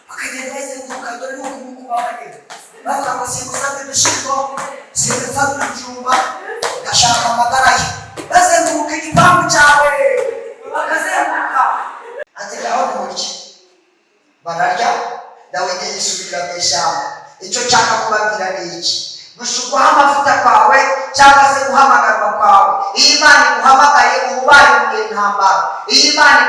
bakagenda bazenguruka dore nuko umukuba bagenda bavuga ngo simusate ibishyimbo simusate ibijumba ndashaka amagaraye bazenguruka igipangu cyawe bakazenguruka ati ngaho nimurye bararya Dawidi yisubirira mu ishyamba. Icyo nshaka kubabwira ni iki? Gushukwaho amavuta kwawe cyangwa se guhamagarwa kwawe, iyo Imana iguhamagaye ubaye umunyentambara, iyo Imana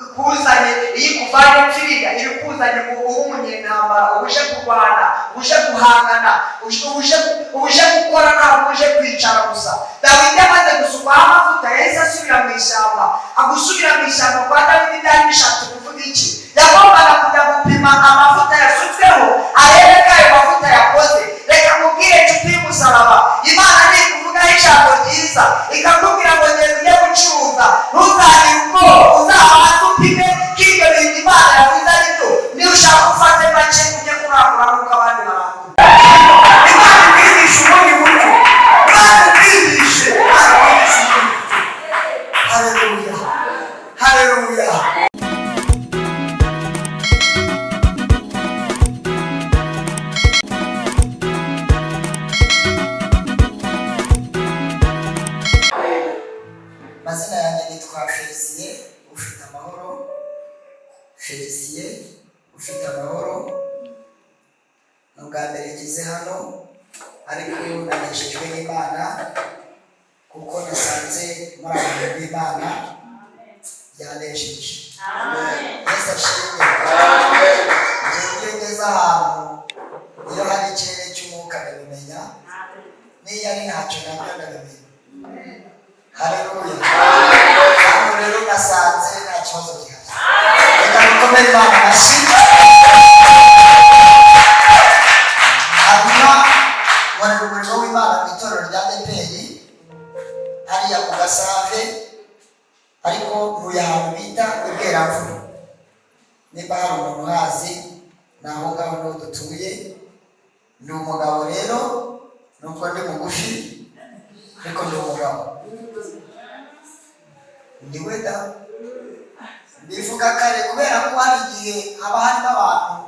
ikuzanye, iyo ikuvanye mpfirira, iyo ikuzanye uba umunyentambara, uje kurwana, uje guhangana, uje gukora, ntabwo uje kwicara gusa. Dawidi amaze gusukwaho amavuta yahise asubira mu ishyamba. Agusubira mu ishyamba kwa Dawidi byari bishatse kuvuga iki? Yagombaga kujya gupima amavuta yasutsweho arebe ko ayo mavuta yakoze. Reka mubwire inshuti y'umusaraba, Imana ni kuvugaho ijambo ryiza ikakubwira ngo ngende ujye gucuruza, ntuzagire ubwoba, uzabanze upime ko ibyo bintu Imana yavuze ari byo. Niba ushaka ufate make ujye kurangura nk'uko abandi barangura. Imana ikwigisha ubundi buryo, Imana ikwigishe, haleluya, haleluya. Mazina yanjye nitwa Felicien ufite amahoro. Felicien ufite amahoro. Nubwa mbere ngize hano ariko nanejejwe n'Imana kuko nasanze muri abantu b'Imana byanejeje. Yesu ashimwe. Ngiye ngeze ahantu iyo hari ikirere cy'umwuka ndabimenya, n'iyo ari ntacyo nabyo ndabimenya. Haleluya. Hano rero nasanze nta kibazo gihari. Reka dukomere Imana amashyi. Hanyuma nkorera umurimo w'Imana mu itorero rya ADEPR hariya ku Gasave, ariko ntuye ahantu bita Ibweramvura. Niba hari umuntu uhazi ni aho ngaho niho dutuye. Ndi umugabo rero, nubwo ndi mugufi ariko ndi umugabo. Ndiwe da bivuga kare kubera ko hari igihe haba harimo abantu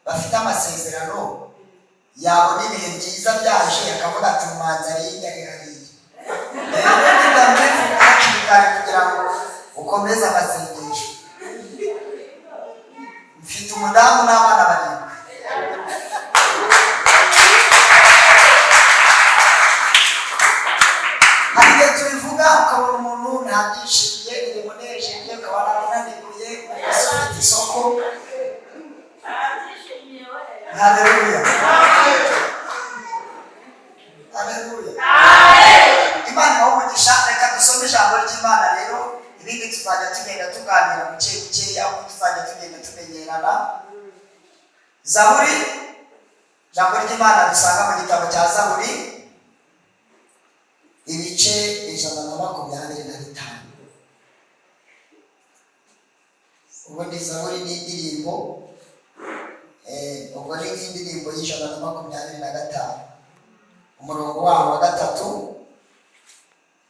bafite amasezerano yabona ibihe byiza byaje akavuga ati umanza ariya ari hariya. Rero ndambivuga hakiri kare kugira ngo ukomeze amasengesho. Mfite umudamu n'abana barindwi. Hari igihe tubivuga ukabona umuntu ntabyishimiye, birimunejeje, ukabona arananiguye, ufite isoko. Haleluya, haleluya. Imana ibahe umugisha. Reka dusome ijambo ry'Imana rero, ibindi tuzajya tugenda tuganira buke bukeya uko tuzajya tugenda tumenyerana. Zaburi, ijambo ry'Imana dusanga mu gitabo cya Zaburi ibice 125. Ubundi Zaburi ni indirimbo, ubwo ni indirimbo y'125, umurongo wawo wa 3.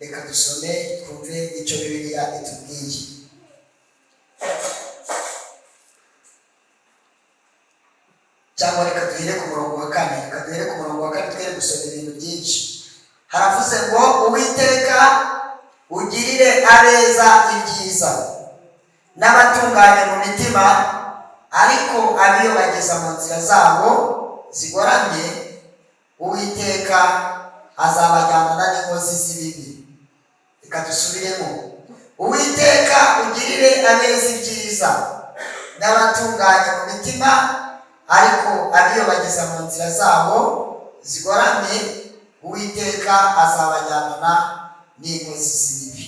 Reka dusome twumve icyo Bibiliya itubwiye. Cyangwa reka duhere ku murongo wa 4. Reka duhere ku murongo wa 4 twere gusoma ibintu byinshi. Haravuze ngo Uwiteka ugirire abeza ibyiza n'abatunganye mu mitima, ariko abiyobageza mu nzira zabo zigoramye Uwiteka azabajyana n'inkozi z'ibibi. Reka dusubiremo. Uwiteka ugirire abeza ibyiza n'abatunganye mu mitima, ariko abiyobageza mu nzira zabo zigoramye Uwiteka azabajyana n'inkozi z'ibibi.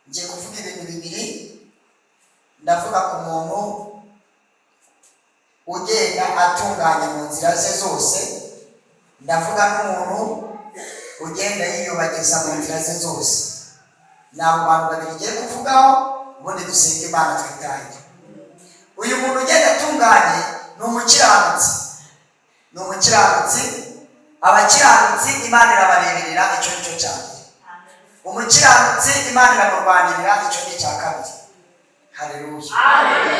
Ngiye kuvuga ibintu bibiri. Ndavuga ku muntu ugenda atunganye mu nzira ze zose, ndavuga n'umuntu ugenda yiyobageza mu nzira ze zose. Ni abo bantu babiri ngiye kuvugaho, ubundi dusenge Imana twitaye. Uyu muntu ugenda atunganye ni umukiranutsi. Ni umukiranutsi. Abakiranutsi Imana irabareberera, icyo ni cyo cyane. Umukiranutsi Imana iramurwanirira, icyo ni icya kabiri. Haleluya.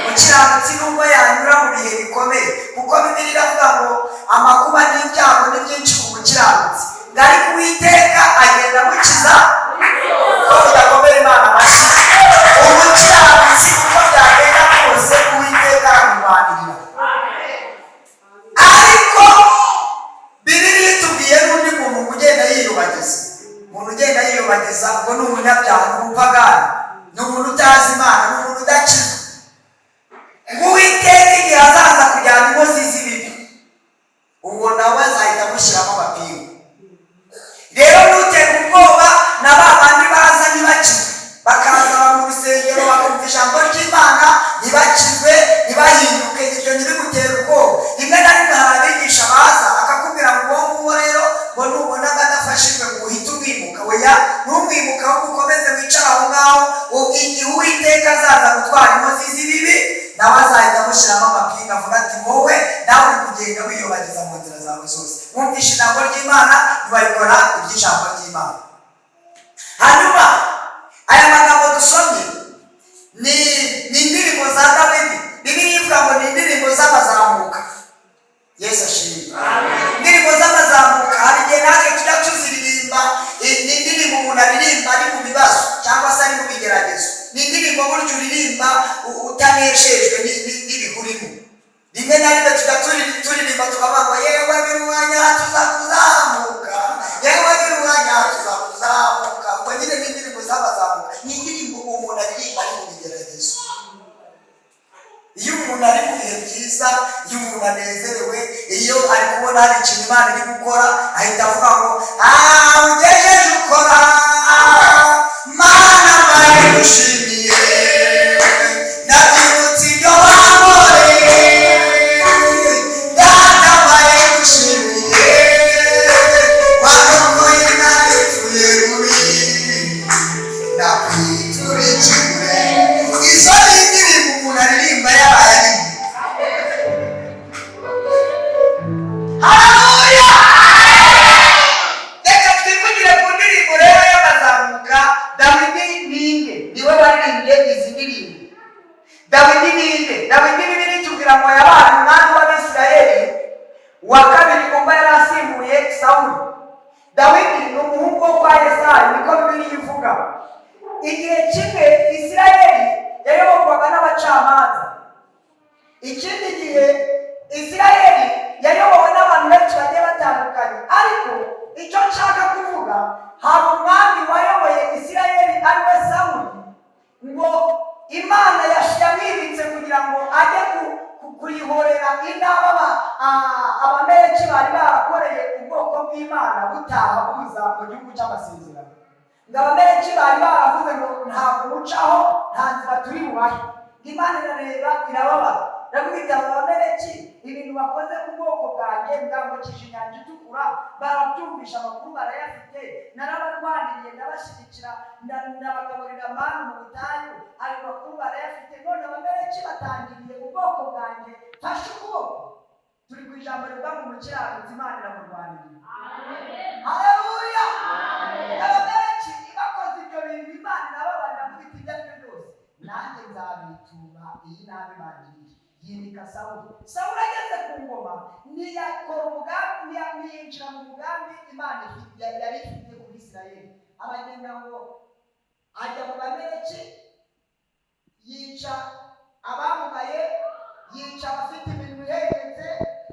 Umukiranutsi nubwo yanyura mu bihe bikomeye, kuko Bibiliya iravuga ngo amakuba n'ibyago ni byinshi ku mukiranutsi, ngo ariko Uwiteka agenda amukiza. Udakomere Imana amashyi. Umukiranutsi uko byagenda kose Uwiteka aramurwanirira. Ariko Bibiliya itubwiye n'undi muntu ugenda yiyubagiza. Umuntu ugenda yiyubagiza ubwo ni umunyabyaha, ni umupagani, ni umuntu utazi Imana, ni umuntu udakizwa. Uwiteka igihe azaza kujyana inkozi z'ibibi, ubwo nawe azahita amushyiramo amapingu. Rero ntuterwe ubwoba na ba bandi baza ntibakizwe, bakaza mu rusengero bakumva ijambo ry'Imana ntibakizwe, ntibahinduke. Ibyo ntibigutera ubwoba. Rimwe na rimwe hari abigisha baza akakubwira ngo uwo nguwo rero ngo nubona adafashijwe ngo uhite umwimuka. Oya, ntumwimuka ahubwo ukomeze wicare aho ngaho. Igihe Uwiteka azaza gutwara inkozi z'ibibi, nawe azahita amushyiramo amapingu avuga ati wowe nawe uri kugenda wiyobagiza mu nzira zawe zose. Wumvishe ijambo ry'Imana ntibarikora iby'ijambo ry'Imana. Hanyuma aya magambo dusomye ni indirimbo za Dawidi. Bibiliya ivuga ngo ni indirimbo z'amazamuka. Yesu ashimwe. Indirimbo z'amazamuka hari igihe natwe tujya tuziririmba. Ni indirimbo umuntu aririmba ari mu bibazo cyangwa se ari mu bigeragezo. Ni indirimbo buryo uririmba utanejejwe n'ibikurimo. Rimwe na rimwe tujya turirimba tukavuga ngo yewe birwanya tuzakuzamuka, yewe birwanya tuzakuzamuka. Ubwo nyine ni indirimbo z'amazamuka. Ni indirimbo umuntu aririmba ari mu bigeragezo. Iyo umuntu ari mu bihe byiza, iyo umuntu anezerewe, iyo ari kubona hari ikintu Imana iri gukora, ahita avuga ngo ugejeje ukora Mana bayigushimiye, ndabyibutse ibyo wankoreye, Data bayigushimiye, warokoye narepfuye rubi, ndakwiturikiwe. Izo ni indirimbo umuntu aririmba yabaye ari. Haleluya. Reka twivugire ku ndirimbo rero y'amazamuka. Dawidi ninde? Niwe waririmbye izi ndirimbo. Dawidi ninde? Dawidi Bibiliya itubwira ngo yabaye umwami w'Abisirayeli wa kabiri kuva yari asimbuye Sawuli. Dawidi ni umuhungu wo kwa Yesayi, niko Bibiliya ivuga. Igihe kimwe Isirayeli yayoborwaga n'abacamanza. Ikindi gihe Isirayeli yayobowe n'abantu benshi bagiye batandukanye. Ariko icyo nshaka kuvuga, hari umwami wayoboye Isirayeli ari we Sawuli, ngo Imana yamwibitse kugira ngo ajye kuyihorera indaba Abamaleki bari barakoreye ubwoko bw'Imana butaha buza mu gihugu cy'amasezerano. Ngo Abamaleki bari baravuze ngo ntabwo mucaho, nta nzira turi bubahe. Imana irareba irababara, iravuga iti Abamaleki ibintu bakoze ku bwoko bwanjye bwambukije inyanja itukura, barabyumvisha, amakuru barayafite, narabarwaniriye ndabashyigikira, ndabagaburira manu mu butayu, ayo makuru barayafite. None Abamaleki batangiriye ubwoko bwanjye, fashe ukuboko. Turi ku ijambo rivuga ngo umukiranutsi Imana iramurwanirira. Haleluya. Abamaleki bakoze ibyo bintu, Imana irababarira mu biti ibyo ari byo byose. Nanjye nzabitura iyi nabi bangiriye. Yimika Sawuli. Sawuli ageze ku ngoma ntiyakora umugambi, ntiyinjira mu mugambi Imana yari ifite ku Isirayeli. Abagenda ngo ajya mu Bamaleki, yica abamugaye, yica abafite ibintu bihengetse,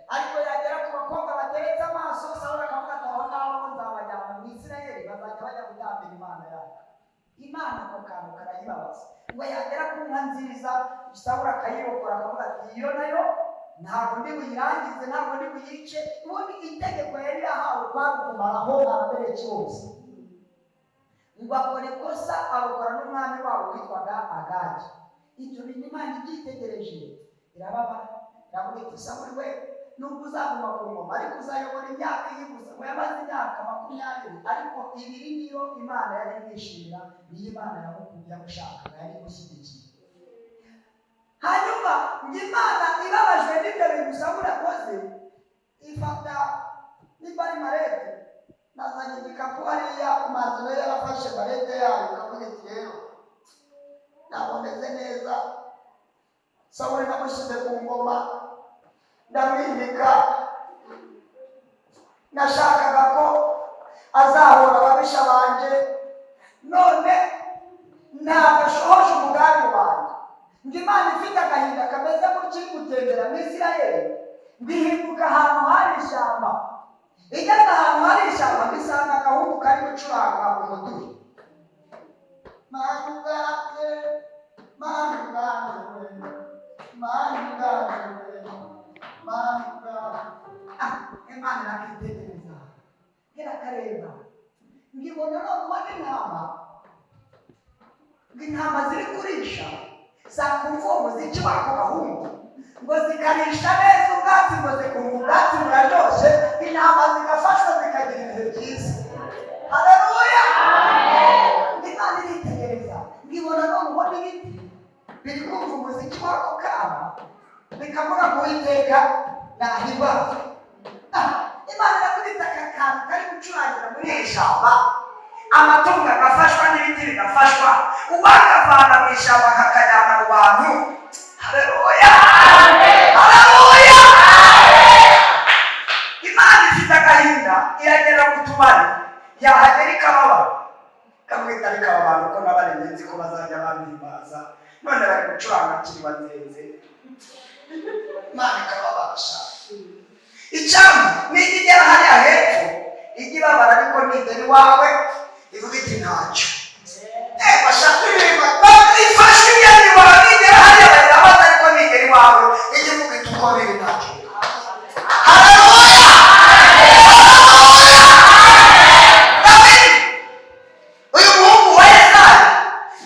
ariko yagera ku bakobwa bateretse amaso, Sawuli akavuga ati aho ngaho nzabajyana mu Isirayeli, bazajya bajya gutambira Imana yabo. Imana ako kantu karayibabaza. Ngo yagera ku nka nziza, Sawuli akayirokora akavuga ati iyo nayo ntabwo ndi buyirangize, ntabwo ndi buyice. Ubundi itegeko yari yahawe kwari kumaraho Abamaleki bose. Ngo akora ikosa, arokora n'umwami wabo witwaga Agagi. Ibyo bintu Imana ibyitegereje irababara, iravuga iti Sawuli we, nubwo uzaguma ku ngoma ariko uzayobora imyaka iyi gusa. Ngo yamaze imyaka 20, ariko ibiri niyo Imana yari imwishimira, niyo Imana yamushakaga, yari imushyigikiye. Hanyuma Imana ibabajwe n'ibyo bintu Sawuli akoze, ifata niba ari marete, nazanye igikapu hariya, umwanzuro yarafashe marete yayo, ikavuga iti rero naboneze neza. Sawuli namushyize ku ngoma ndamwimika, nashakaga ko azahora ababisha banje, none ntabwo ashohoje umugambi wanjye. Ngo Imana ifite agahinda kameze gutya gutembera mu Isirayeli, ndihinduka ahantu hari ishyamba. Igeze ahantu hari ishyamba mbisanga agahungu kari gucuranga umuduri. Mana uganje, Mana uganje, Mana uganje, Mana uganje. Imana irakitegereza irakareba, ngibona noneho n'intama, intama ziri kurisha zakumva uwo muziki wako gahungu, ngo zikarisha neza ubwatsi, ngo zikumva ubwatsi buraryoshye, intama zigafashwa zikagira ibihe byiza. Haleluya! Imana iritegereza, ngibona noneho n'ibiti biri kumva umuziki wako kama, bikavuga ngo Uwiteka nahimbaze. Imana irakubita akantu kari gucurangira muri iri shyamba, amatungo agafashwa n'ibiti bigafashwa, uwakavana mu ishyamba kakajyana mu bantu. Haleluya! Haleluya! Imana ifite agahinda, iragera mu tubari, yahagera ikababara, ikamwita bikababara uko n'abaremye nzi ko bazajya bamwimbaza, none bari gucuranga kiri bazenze. Imana ikababasha. Icyambu nigera hariya hepfo ijya ibabara, ariko nigera iwawe ivuga iti ntacyo. Bashaka ibirima ifashe imyenda iwawe, nigera hariya barabaza, ariko nigera iwawe ijya ivuga iti uko biri ntacyo. Haleluya! Dawidi, uyu muhungu wa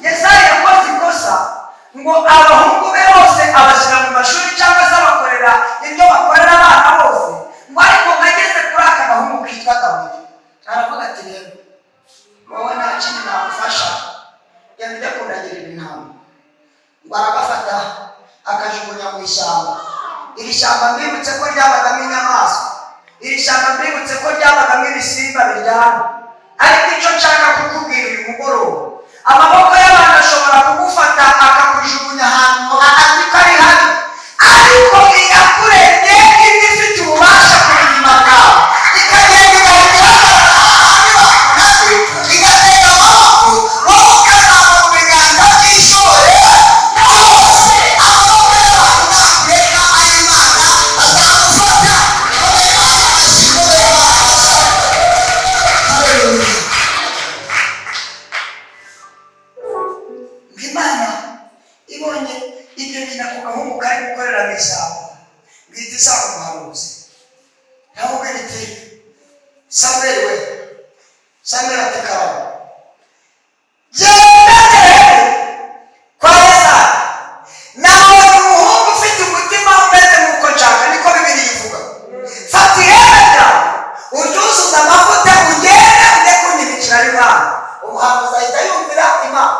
Yesayi yakoze ikosa ngo abahungu be bose abashyira mu mashuri cyangwa se abakorera ibyo bakorera abana bose, ngo ariko ageze kuri aka gahungu kitwa Dawidi aravuga ati rero wowe nta kindi namufasha, yajya kundagirira intama. Ngo aragafata akajugunya mu ishyamba. Iri shyamba mbibutse ko ryabagamo inyamaswa, iri shyamba mbibutse ko ryabagamo ibisimba biryana. Ariko icyo nshaka kukubwira uyu mugoroba, amaboko y'abantu ashobora kugufata akakujugunya ahantu azi ko ari habi, ariko iyakuremye indi ifite ububasha ku buzima bwawe, ikagenda igahita igatega amaboko, wowe ukazaba mu biganza by'ishore. Amaboko y'abantu ntabweka ay'Imana azamufata. Imana ibonye ibyo nyina ku gahungu kari gukorera mu ishyamba, bwite isanga umuhanuzi. Ntamubwira iti Samweli we, Samweli ati karabo, genda rero kwa Yesayi, nabonye umuhungu ufite umutima umeze nk'uko nshaka, niko Bibiliya ivuga. Fata ihembe ryawe uryuzuze amavuta, ugende ujye kunyibikira Imana. Umuhanuzi ahita yumvira Imana.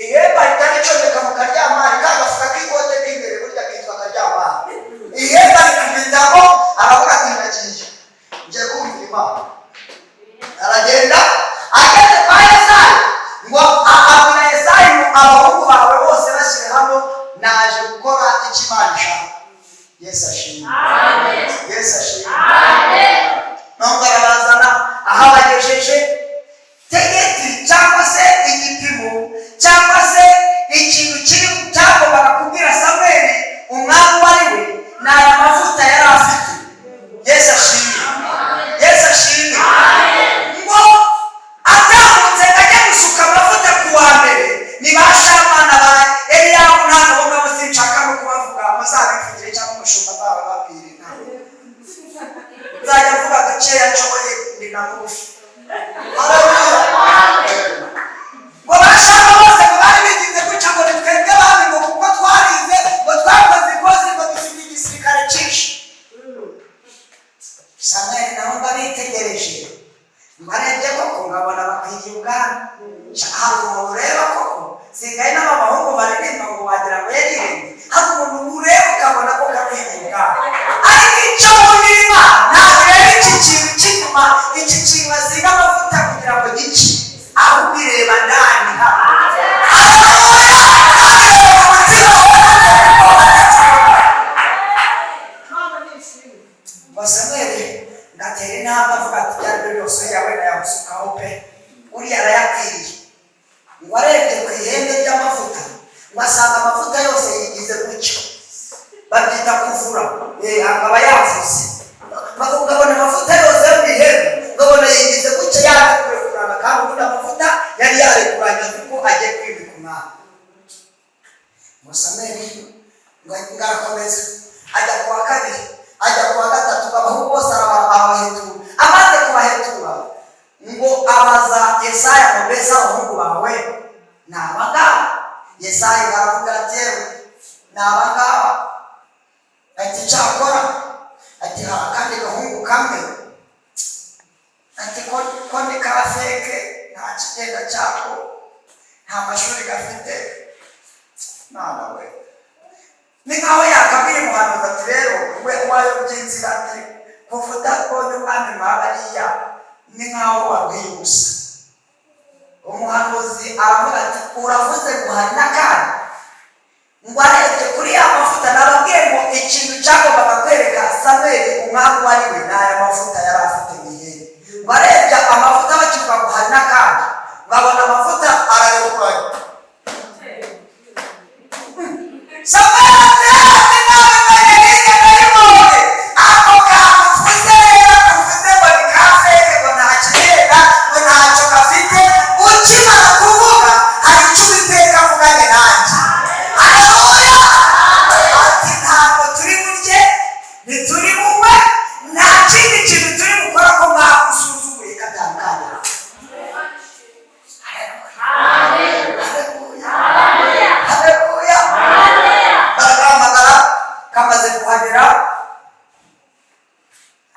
Ihembe ahita ricomeka mu karyamari, kagafuka k'ikote k'imbere burya kitwa karyamari. Ihembe arikubitamo, aravuga ati ndagiye, ngiye kumvira Imana. Aragenda ageze kwa Yesayi, ngo abona Yesayi ngo abahungu bawe bose bashyire hano, naje gukora icyo Imana ishaka. Yesu ashimwe. Amen. Yesu ashimwe. Amen. Nubwo arabazana aho abagejeje, tegeti cyangwa se igipimo cyangwa se ikintu kiri cyagombaga kubwira Samweli umwami uwo ari we, ni aya mavuta yari afite. Yesu ashimwe. Yesu ashimwe. Ngo azamutse ajya gusuka amavuta ku wa mbere, ni ba Shamana ba Eliyabu, ntabwo bo ngabo sinshaka no kubavuga, muzabivugire cyangwa umushumba azabababwire. Nzajya mvuga gakeya nshoboye, ndi na bugufi. Ngo bashaka bose ngo bari bigize gutya, ngo ni twebwe abandi, ngo kuko twarize, ngo twakoze ikoze, ngo dufite igisirikare cyinshi. Samweli nabo baritegereje, mbarebye koko ngabona bakwiriye ubwami. Hari umuntu ureba koko, sigaye n'aba bahungu baririmba ngo wagira ngo yagirinde, hari umuntu ureba ukabona ko gakwiriye ubwami. Ariko icyo mubwira Imana, ntabwo rero iki kintu cy'inyuma, iki kintu basiga amavuta kugira ngo gice, ahubwo ireba ndani. Haleluya! akaba yavuze bakugabona amavuta yose yo mwihema ngabona yigize gutya yarekure kurana kandi ubundi amavuta yari yarekuranye kuko agiye kwimika umwami. Samweli ngarakomeza ajya kuwa kabiri ajya kuwa gatatu abahungu bose arabahetura. Amaze kubahetura ngo abaza Yesaya ngo mbese abahungu bawe ni abangaba? Yesaya aravuga ati ni abangaba. Ati cyakora ati hari akandi gahungu kamwe ati ko ni ka feke nta kigenda cyako nta mashuri gafite. Mwana we ni nkaho yakabwiye umuhanuzi ati rero we wayobye inzira ati kuva udakubonye umwami mwabariya ni nkaho wabwiye ubusa. Umuhanuzi aravuga ati uravuze ngo hari n'akandi. Ngo arebye kuri ya mavuta nababwiye ngo ikintu cyagombaga kwereka Samweli umwami wari we ni aya mavuta yari afite mwihene. Ngo arebye amavuta bakivuga ngo hari n'akandi ngabona amavuta arayoboranye.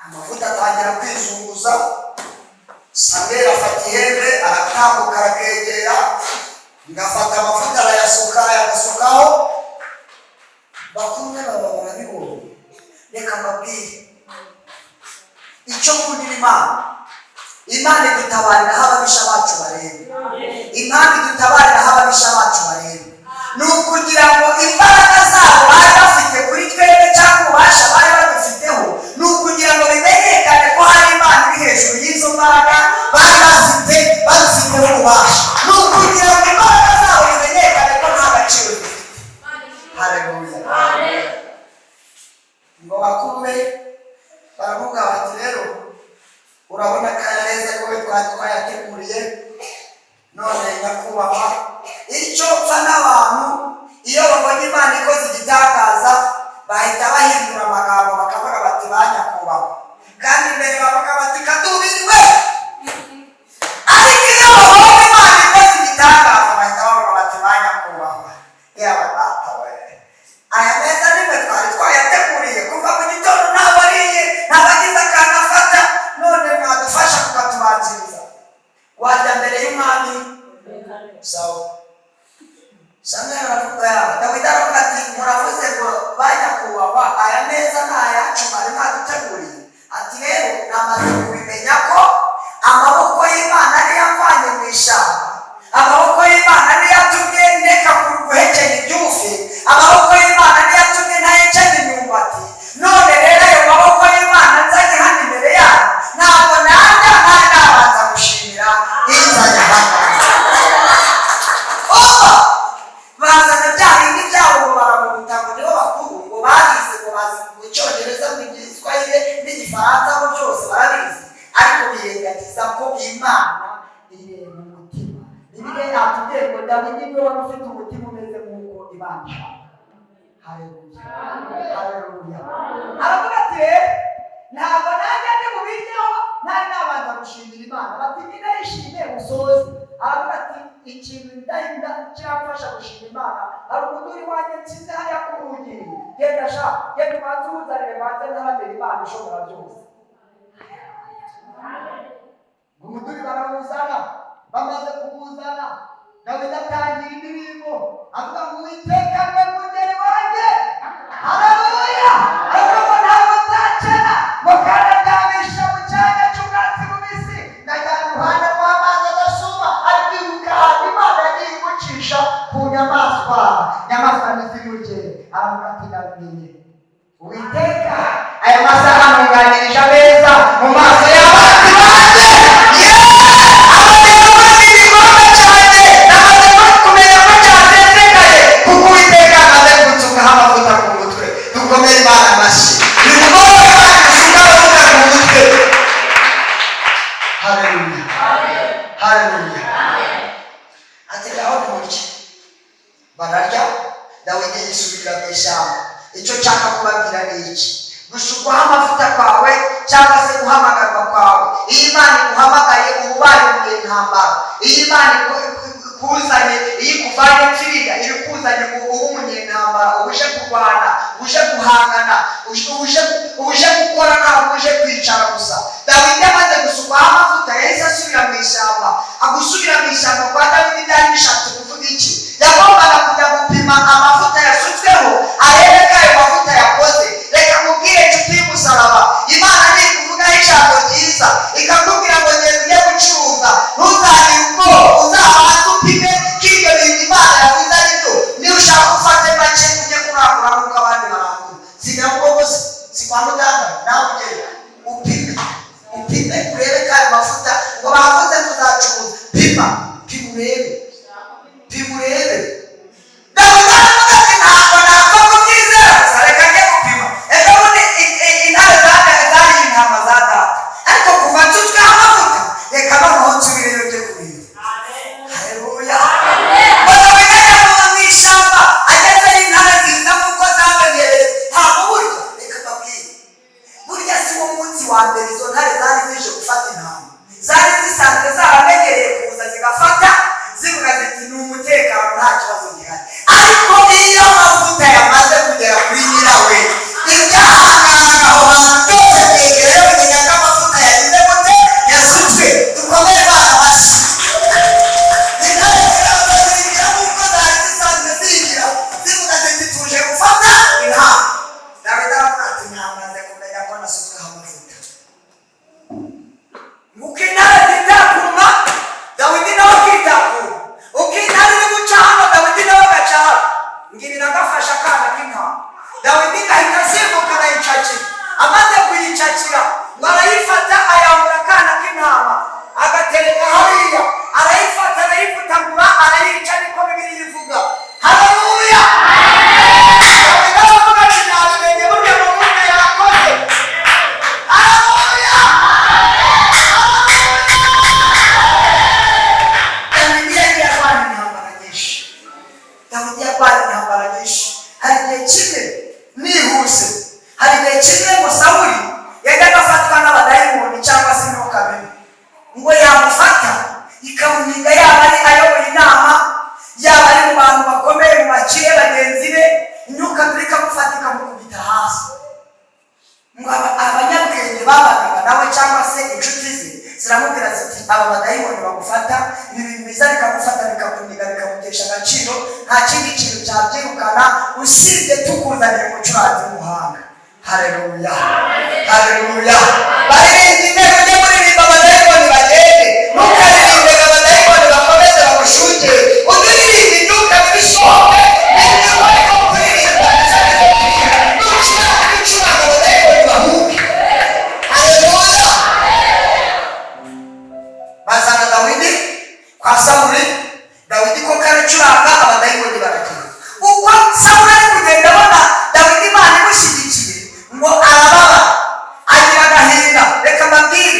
Amavuta atangira kwizunguza. Samweli afata ihembe aratambuka arakegera ngafata amavuta arayasukaho. Bakumwe baba barabibonye. Reka mbabwire icyo nkundira Imana idutabarira aho ababisha bacu bareba. Imana idutabarira aho ababisha bacu bareba. Ni ukugira ngo imbaraga zabo bari bafite kuri twebwe cyangwa ububasha bari babifiteho ni ukugira ngo bimenyekane ko hari Imana iri hejuru y'izo mbaraga bari babifiteho ububasha. Ni ukugira ngo imbaraga zabo bimenyekane ko nta gaciro zifite. Haleluya. Ngo bakume baravuga bati rero urabona kaya neza ko twayateguriye none nyakubahwa icyo pfa n'abantu iyo babonye Imana ikoze igitangaza bahita bahindura amagambo bakavuga bati banyakubahwa kandi mbere bavuga bati kadubiriwe. Ariko iyo babonye Imana ikoze igitangaza bahita bavuga bati banyakubahwa yaba data we aya meza nimwe twari twayateguriye kuva mu gitondo ntabariye ntabagize akantu afata none mwadufasha kukatubanziriza wajya mbere y'umwami. Sawa. Samweli aravuga Dawidi aravuga ati muravuze ngo banyakubahwa aya meza ni ayacu mwari mwaduteguriye. Ati rero namaze kubimenya ko amaboko y'Imana ariyo amvanye mu ishyamba. Amaboko y'Imana niyo yatumye ndeka guhekenya ibyufi. Amaboko y'Imana niyo yatumye ntahekenya imyumbati. None rero ayo maboko y'Imana nzanye hano imbere yayo ntabwo najya ntari nabanza gushimira inzanye hano. Bazana bya bindi byabo ngo baramubuta ngo nibo bakuru ngo barize ngo bazi mu Cyongereza mu Giswahili n'Igifaransa bo byose barabizi ariko birengagiza ko Imana iri mu mutima. Bibiliya yatubwiye ngo Dawidi niwe wari ufite umutima umeze nk'uko Imana ishaka. Haleluya. Haleluya. Aravuga ati ntabwo nanjye ndi bubiryeho ntari nabanza gushimira Imana. Bati nyine yishimiye musozi. Aravuga ati ikintu ndahinda cyafasha gushima Imana hari umuduri wanjye nsize hariya ku rugi genda ubanze uzanire banze ntarambere Imana ishobora byose. Umuduri barawuzana bamaze kuwuzana Dawidi atangira indirimbo avuga ngo Uwiteka niwe mwungeri wanjye. Haleluya. Aravuga ntabwo nzacena ngo kararyamisha mu cyanya cy'ubwatsi bubisi najyana iruhande rw'amazi adasuma aribwibuka Imana yagiye igucisha ku nyamaswa ntizirurye. Aravuga ati ndabimenye Uwiteka aya masaha amwunganirije ameza mu maso y'abanzi banjye. Amaze igikombe cyanjye namaze kumenya ko cyasesekaye kuko Uwiteka amaze gutsukaho amavuta ku mutwe. Dukomere Imana amashyi. ishyamba. Icyo nshaka kubabwira ni iki: gushukwaho amavuta kwawe cyangwa se guhamagarwa kwawe. Iyo Imana iguhamagaye uba ubaye umunyentambara. Iyo Imana ikuzanye, iyo ikuvanye kiriya, iyo ikuzanye uba umunyentambara, uje kurwana, uje guhangana, uje gukora, ntabwo uje kwicara gusa. Dawidi amaze gusukwaho amavuta yahise asubira mu ishyamba. Agusubira mu ishyamba kwa Dawidi byari bishatse kuvuga iki? Yagombaga kujya gupima amavuta yasutsweho arebe ko ayo mavuta yakoze. Reka mubwire inshuti y'umusaraba, Imana nikuvugaho ijambo ryiza ikakubwira ngo ngenda ujye gucuruza, ntuzagire ubwoba, uzabanze upime ko ibyo bintu Imana yavuze ari byo. Niba ushaka ufate make ujye kurangura nk'uko abandi barangura. Si Nyabugogo, si kwa Muganga, nawe ugenda upime urebe ko ayo mavuta ngo bavuze tuzacuruza. Pima urebe. Dawidi aravuga ati ntabwo napfa kubyizera gusa, reka njye gupima. Ejo bundi intare zariye intama za data, ariko kuva nsutsweho amavuta reka noneho nsubireyo njye kubira. Haleluya. Dawidi ajya mu ishyamba, agezeyo intare ziza nk'uko zabegereye, ntabwo burya, reka mbabwire, burya si wo munsi wa mbere izo ntare zari zije gufata intama. Zari zisanzwe zarabegereye kuza zigafata, zivuga ziti ni umutekano, nta kibazo gihari. Ariko iyo amavuta yamaze kugera kuri nyirawe, ibyahangara aho hantu byose byegereye bimenya ko amavuta yagize gute, yasutswe. Dukomere Imana amashyi. Intare zirabazingira nk'uko zari zisanzwe zigira, zivuga ziti tuje gufata intama. Dawidi aravuga ati ntamaze kumenya ko nasutsweho amavuta. Uko intare zitakuma, Dawidi nawe akitakuma. Uko intare iri guca hano, Dawidi nawe agaca hano. Ngirira agafasha akana k'intama. Dawidi ahita asimbuka arayicakira. Amaze kuyicakira ngo arayifata, ayambura akana k'intama agatereka hariya. Arayifata, arayifutagura, arayica, niko Bibiliya ivuga. Haleluya. Dawidi aravuga ati nabimenye burya amavuta yakoze. Haleluya. Dawidi yarwanya intambara nyinshi. Hari igihe kimwe nihuse, hari igihe kimwe ngo Sawuli yajyaga afatwa n'abadayimoni cyangwa se imyuka mibi, ngo yamufata ikamuniga, yaba ari ayoboye inama, yaba ari mu bantu bakomeye, mu bakire bagenzi be, imyuka mibi ikamufata ikamukubita hasi. Ngo abanyabwenge babanaga nawe cyangwa se inshuti ze ziramubwira ziti aba badayimoni bagufata, ibi bintu biza bikamufata bikakuniga, bikamutesha agaciro, nta kindi kintu cyabyirukana usibye tukuzanira umucuranzi w'umuhanga. Haleluya. Haleluya. Baririmba intego ujye muririmba abadayimoni bagende, ntukaririmbe ngo abadayimoni bakomeze bagushungere. Uziririmba imyuka mibi isohoke, n'imyuka ariko kuririmba nukira gucuranga abadayimoni bahuke. Haleluya. Bazana Dawidi kwa Sawuli. Dawidi ko karacuranga, abadayimoni baragira. Uko Sawuli ari kugenda abona Dawidi Imana imushyigikiye, ngo arababa, agira agahinda. Reka mbabwire,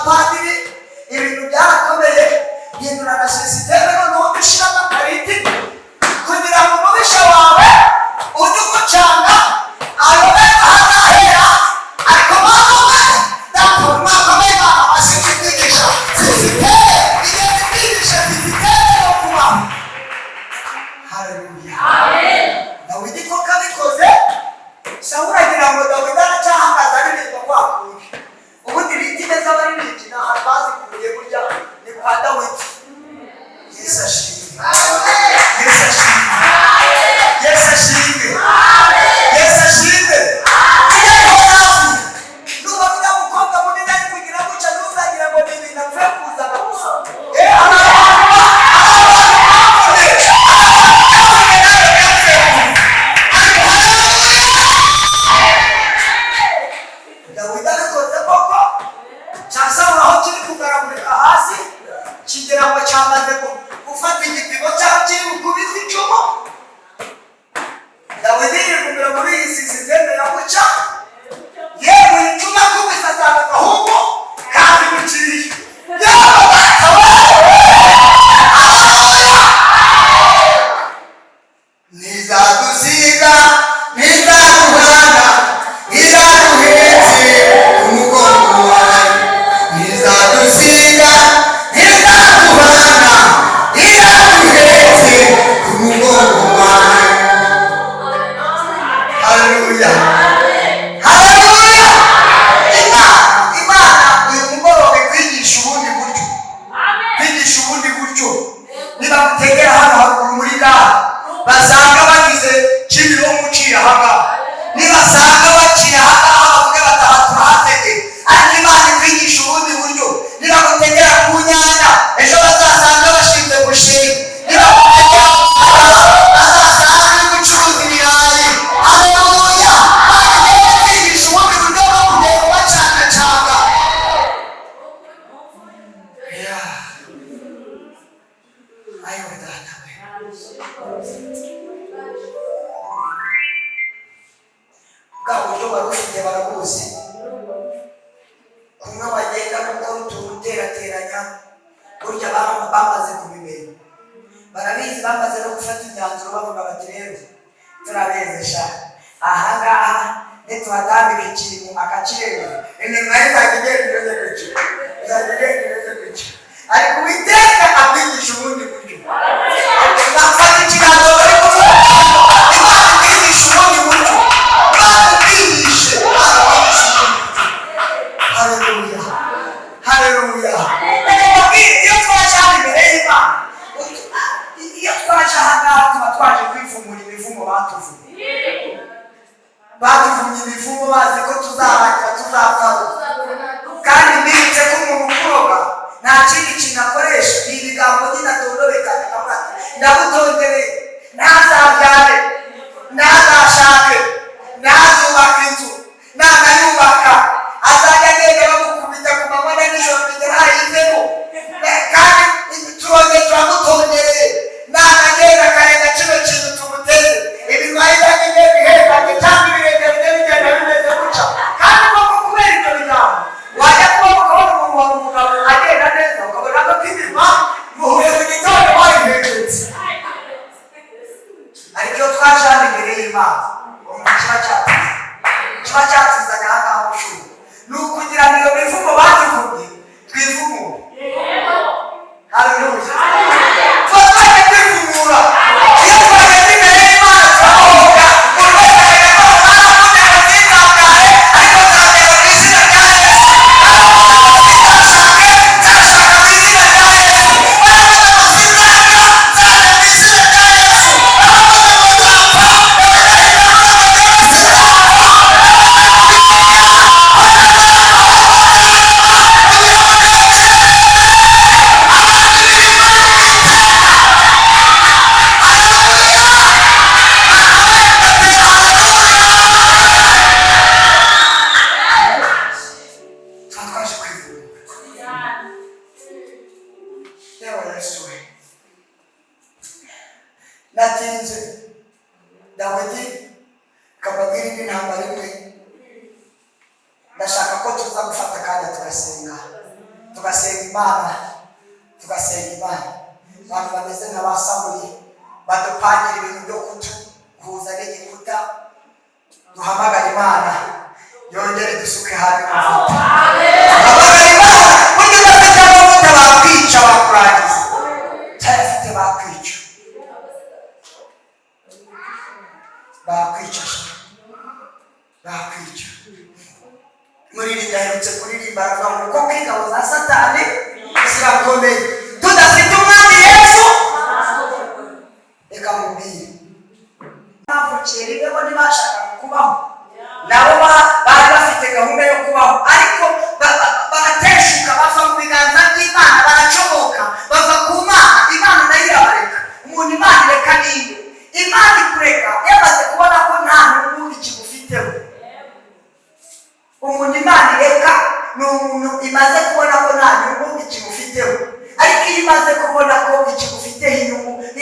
abapadiri ibintu byarakomeye hindura na sisiteme noneho dushyiramo akariti kugira ngo umubisha wawe ujye umucanga ayobe ahazahera ariko bakomeye ndakora mwakomeye abashinzwe kwigisha sisiteme igenda kwigisha sisiteme yo kubaho. Haleluya. Dawidi ko kabikoze Sawuli agira ngo Dawidi aracyahangaza aririmba kwa kundi ubundi bitime z'abaririmbyi ni ahantu bazikuye burya ni kwa Dawidi. Yesu ashimwe. Yesu ashimwe. Yesu ashimwe. Yesu ashimwe. Nuba bida mukobwa munini ari kugira gutya ntuzagira ngo ni ibintu apfuye kuzana gusa. Dawidi abikoze koko cya Sawuli aho kiri kugaragurika hasi kigira ngo cyamaze gufata igipimo cyaho kiri gukubita icumu. Dawidi yirumira muri iyi sisiteme ya guca yewe icumu akubise asanga agahungu kabimukiriye. Ntizadusiga ntizaduhana iraduhetse umugongo wawe. Ntizadusiga ntizaduhana iraduhetse umugongo wawe. Haleluya. Haleluya. Imana uyu mugoroba kwigisha ubundi buryo. Kwigisha ubundi buryo. Niba mutegera hano haruguru muri gare basanga bagize Kimironko uciye ahangaha nibasanga baciye ahangaha bavuge bataha turahatege ariko Imana ikwigisha ubundi buryo. Niba mutegera ku nyanya ejo bazasanga bashinzwe gushinga. Niba mutegera ku Kabaza bazasanga bari gucuruza ibirayi. Haleluya. Bagiye kwigisha ubundi buryo bwo kugenda bacangacanga. Ayo data we. Bwa buryo wari ufite barabuzi kumwe wagenda gukora utuntu uterateranya burya bamaze kubimenya barabizi bamaze no gufata imyanzuro bavuga bati rero turabezesha ahangaha nituhatambika ikirimo akakireba inyuma y'izagigenda gutyo ariko Uwiteka akwigisha ubundi buryo. Nafata ikiganza bari kuvuga Imana ikwigisha ubundi buryo. Imana ikwigishe. Haleluya. Haleluya. Iyo twaje hano imbere y'Imana iyo twaje ahangaha tuba twaje kwivumura imivumo batuvumye imivumo bazi ko tuzarangira tuzapfaho kandi mbibutse ko umuntu ukuroga nta kindi kintu akoresha ni ibigambo nyine atondobekana akavuga ati ndagutondere ntazabyare ntazashake ntazubaka inzu nanayubaka azajya agenda bamukubita ku manywa na nijoro bigera hayizemo kandi turongeye turamutondereye nanagenda akarenga kino kintu tumuteze ibirwayi byagenda biherekanye cyangwa ibirenge bijya bigenda bimeze gutya kandi koko kubera ibyo bigambo wajya kuba ukabona umuntu wawe umugabo agenda neza ukabona ko inyuma muhuye mu gitondo wayihengetse. Ariko iyo twaje hano imbere y'Imana umva kiba cyatuzanye ahangaha ushuru ni ukugira ngo iyo mivumo batuvumye twivumure. Haleluya. Tuba twaje kwivumura iyo twageze imbere y'Imana turahoga buri wese akajya ko baravuze ngo sinzabware ariko nzabwira mu izina rya Yesu. Baravuze ngo sinzashake nzashaka mu izina rya Yesu. Baravuze ngo sinzarya nzarya mu izina rya Yesu. Baravuze ngo nzapfa natinze Dawidi kababwira indi ntambara imwe ndashaka ko tuza gufata kandi tugasenga tugasenga Imana, tugasenga Imana. Abantu bameze nk'abasaburi badupangira ibintu byo kutuhuza n'igikuta, duhamagara Imana yongere dusuke hano amavuta. Hamagara Imana, burya udafite amavuta bakwica, bakurangiza. Utayafite bakwica, bakwica, bakwica. Muririmba aherutse kuririmba aravuga ngo kuko ingabo za Satani zirakomeye, tudafite umwami Yesu. Reka mubwire bavukira rimwe bo ntibashakaga kubaho, nabo bari bafite gahunda yo kubaho, ariko barateshuka bava mu biganza by'Imana, baracomoka bava ku Mana. Imana nayo irabareka. Umuntu Imana ireka niyo Imana ikureka yamaze kubona ko nta n'umuntu ikigufiteho. Umuntu Imana ireka ni umuntu imaze kubona ko nta nyungu ikigufiteho, ariko iyo imaze kubona ko ikigufiteho inyungu 2025,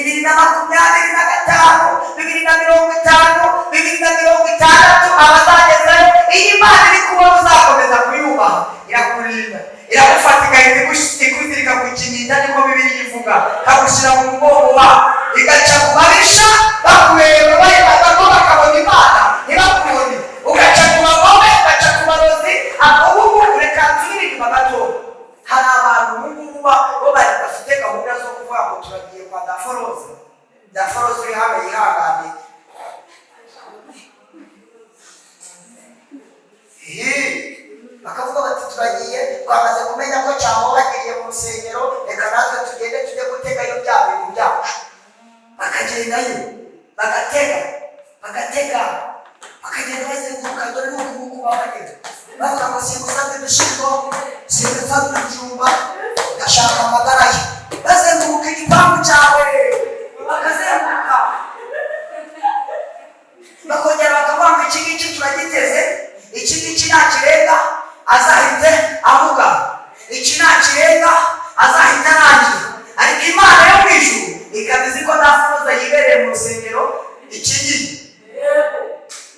2050, 2060 abazagezayo, iyo Imana iri kubona uzakomeza kuyubaha, irakurinda, iragufata igahita ikuzirika ku kininda, niko Bibiliya ivuga, ikagushyira mu mugongo wawe, igaca ku babisha bakureba bayibaza ko bakabona Imana ntibakubone, ugaca ku bagome, ugaca ku barozi. Ubu reka nsubire inyuma gato. Hari abantu ubu bo bari bafite gahunda zo kuvuga ngo turagiye kwa Daforoza. Daforoza uri hano yihangane, bakavuga bati turagiye, twamaze kumenya ko cyangwa bagiriye mu rusengero, reka natwe tugende tujye gutegayo bya bintu byacu. Bakagendayo bagatega bakagenda bazenguruka, dore n'ubu babagenda bavuga ngo simusabye ibishyimbo, simusabye ibijumba, ndashaka amagara ye. Bazenguruka igipangu cyawe, bakazenguruka bakongera bakavuga ngo iki ngiki turagiteze, iki ngiki nakirenga azahite avuga, iki nakirenga azahita arangira. Ariko Imana yo mu ijuru ikaba izi ko Daforoza yibereye mu rusengero iki gihe.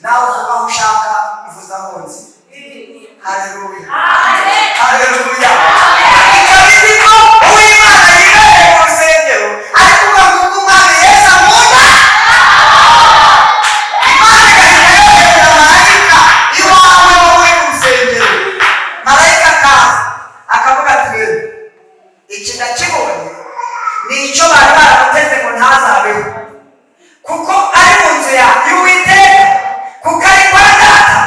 Nawe uvuga aho ushaka uvuza honze. Haleluya, haleluya. Ikaba izi ko Uwimana yibereye mu rusengero, ariko uvuga ngo umwami Yesu amunda. Imana igahita yohereza marayika iwawe wowe mu rusengero. Marayika akaza akavuga ati rero iki ndakibonye, ni icyo bari baramuteze ngo ntazabeho, kuko ari mu nzu y'Uwiteka, kuko ari kwa Data.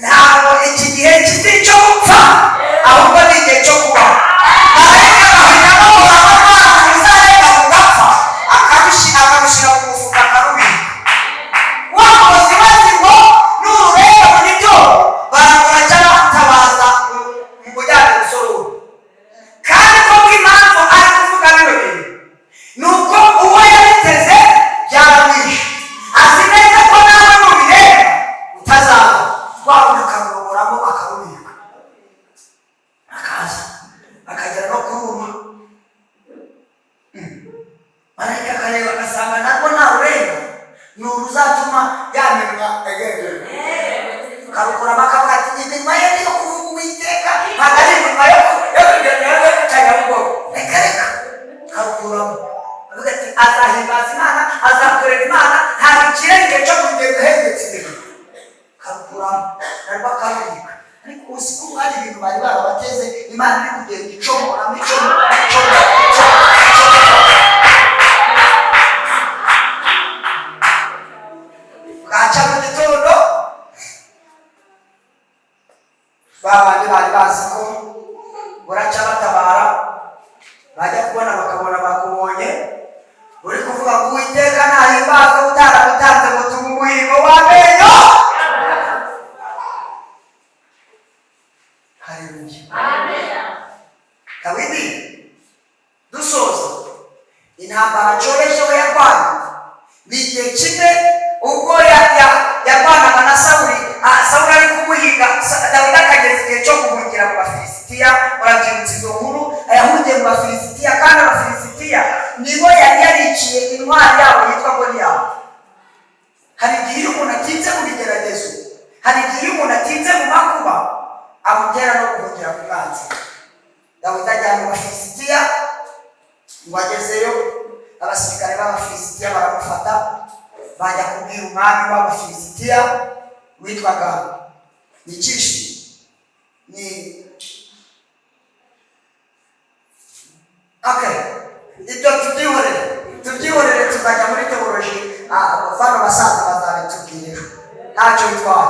Ntabwo iki gihe kizicyo gupfa, ahubwo ni igihe cyo kubaho. Marayika agahita bamuha amazi uzareka kugapfa, akabishyira mu mufuka akarubika. Wa mukozi wese ngo nurureba mu gitondo barajya batabaza mu bujyanye gusorora. Kandi koko impamvu ari kuvuga bino bintu ni uko uwo yabiteze byaramwishe, azi neza ko nawe nubireba utazaba, wabona akaruboramo akarubika, akaza akagera no kuruma. Marayika akareba agasanga narwo ntarurenga, ni uruzatuma yamenywa egerere, karukuramo akavuga ati iminwa ye niyo kuvuga Uwiteka, ntabwo ari iminwa yo kugenda kutanya bugogo. Reka karukuramo avuga ati azahimbaza Imana, azakorera Imana, ntabwo ikirenge cyo kugenda uhengetse imbere. Karukuramo narwo akarubika. Ariko uzi ko hari ibintu bari barabateze, Imana iri kugenda icomoramo bwaca mu gitondo. Babandi bari bazi ko buraca batabara, bajya kubona bakabona bakubonye uri kuvuga ngo Uwiteka nahimbazwe, utaramutanze ngo tume umuhigo w'amenyo. Haleluya, Dawidi dusoza intambara coresho yarwanye ni igihe kimwe ubwo yarwanaga na Sawuli. Sawuli ari kumuhiga, Dawidi akageza igihe cyo guhungira mu Bafilisitiya. Murabyibutsa izo nkuru, yahungiye mu Bafilisitiya, kandi Abafilisitiya nibo yari yariciye intwari yabo yitwa Goliyati. Hari igihe iyo umuntu atinze mu bigeragezo, hari igihe iyo umuntu atinze mu makuba, amutera no guhungira ku mwanzi. Dawidi wagezeyo abasirikare b'Abafilisitiya baramufata bajya kubwira umwami w'Abafilisitiya witwaga Nikishi ni ibyo tubyihorere tuzajya muri teoloji bano basaza bazabitubwireho ntacyo bitwara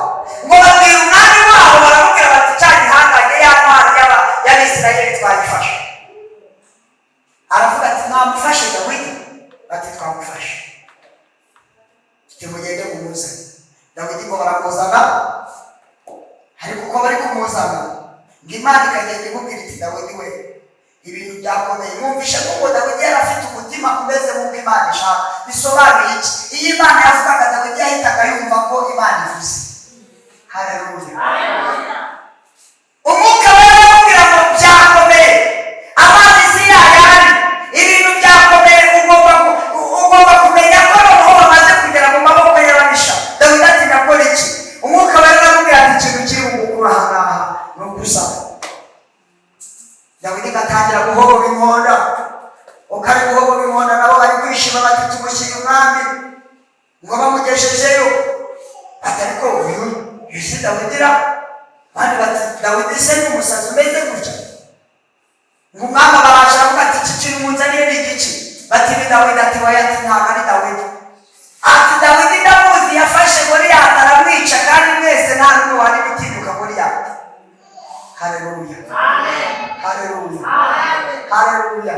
ngo babwira umwami wabo baramubwira bati cya gihangange ya ntwari y'Abisirayeli twayifashe aravuga ati mwamufashe Dawidi bati twamufashe timugende mumuzane Dawidi ngo baramuzana ariko uko bari kumuzana ngo Imana ikagenda imubwira iti Dawidi we ibintu byakomeye mwumvishe kuko Dawidi yari afite umutima umeze nk'uko Imana ishaka bisobanuye iki iyo Imana yavugaga Dawidi yahitaga yumva ko Imana ivuze haleluya umwuka baramubwira ngo byakomeye amazi si yayandi ibintu byakomeye ugomba kumenya ko noneho bamaze kugera mu maboko y'ababisha Dawidi ati nakora iki umwuka baramubwira ati ikintu kiri bugukura ahangaha ni ugusaba Dawidi gatangira guhobora inkonda ukari guhobora inkonda nabo bari kwishima bati tumushyire umwami ngo bamugeshejeyo atariko uyu si Dawidi bandi bati Dawidi se ni umusazi umeze gutya ngo umwami baraje avuga ati iki kintu munzaniye ni igiki bati ni Dawidi ati wayati ntabwo ari Dawidi ati Dawidi ndamuzi yafashe Goliyati aramwica kandi mwese nta n'umwe wari gutinyuka Goliyati haleluya amen haleluya haleluya